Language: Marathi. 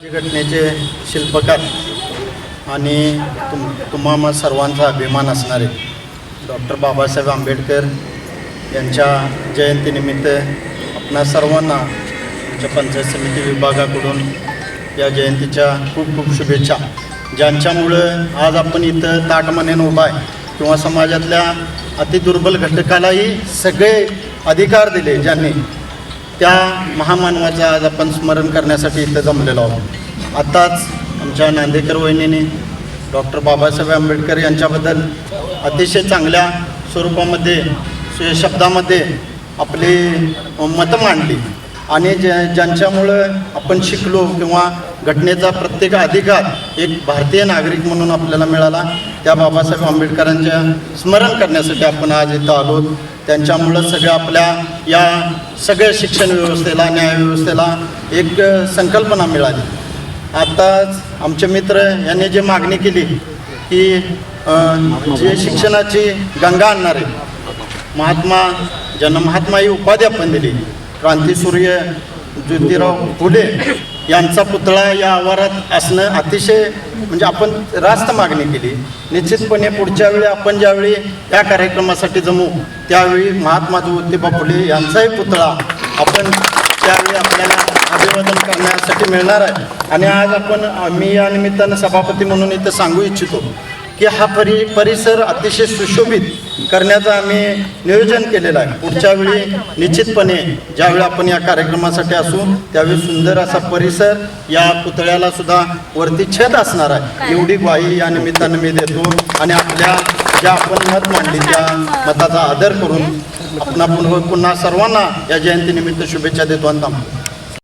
घटनेचे शिल्पकार आणि तुम्हा सर्वांचा अभिमान असणारे डॉक्टर बाबासाहेब आंबेडकर यांच्या जयंतीनिमित्त आपणा सर्वांना आमच्या पंचायत समिती विभागाकडून या जयंतीच्या खूप खूप शुभेच्छा. ज्यांच्यामुळं आज आपण इथं ताटमानेनं उभा आहे किंवा समाजातल्या अतिदुर्बल घटकालाही सगळे अधिकार दिले, ज्यांनी त्या महामानवाचं आज आपण स्मरण करण्यासाठी इथं जमलेलो आहोत. आत्ताच आमच्या नांदेकर वहिनीने डॉक्टर बाबासाहेब आंबेडकर यांच्याबद्दल अतिशय चांगल्या स्वरूपामध्ये शब्दामध्ये आपली मतं मांडली आणि ज्यांच्यामुळं आपण शिकलो किंवा घटनेचा प्रत्येक अधिकार एक भारतीय नागरिक म्हणून आपल्याला मिळाला. त्या बाबासाहेब आंबेडकरांच्या स्मरण करण्यासाठी आपण आज इथं आलो. त्यांच्यामुळं सगळ्या आपल्या या सगळ्या शिक्षण व्यवस्थेला, न्यायव्यवस्थेला एक संकल्पना मिळाली. आत्ताच आमचे मित्र यांनी जी मागणी केली की जे शिक्षणाची गंगा आणणारे ज्यांना महात्मा ही उपाधी आपण दिली, क्रांतीसूर्य ज्योतिराव फुले यांचा पुतळा या आवारात असणं अतिशय म्हणजे आपण रास्त मागणी केली. निश्चितपणे पुढच्या वेळी आपण ज्यावेळी या कार्यक्रमासाठी जमू त्यावेळी महात्मा ज्योतिबा फुले यांचाही पुतळा आपण त्यावेळी आपल्याला अभिवादन करण्यासाठी मिळणार आहे. आणि आज मी या निमित्तानं सभापती म्हणून इथं सांगू इच्छितो की हा परिसर अतिशय सुशोभित करण्याचं आम्ही नियोजन केलेलं आहे. पुढच्या वेळी निश्चितपणे ज्यावेळी आपण या कार्यक्रमासाठी असू त्यावेळी सुंदर असा परिसर, या पुतळ्याला सुद्धा वरती छत असणार आहे एवढी ग्वाही या निमित्तानं मी देतो. आणि आपल्या ज्या आपण मत मांडली त्या मताचा आदर करून आपण पुन्हा सर्वांना या जयंतीनिमित्त शुभेच्छा देतो आणि थांबतो.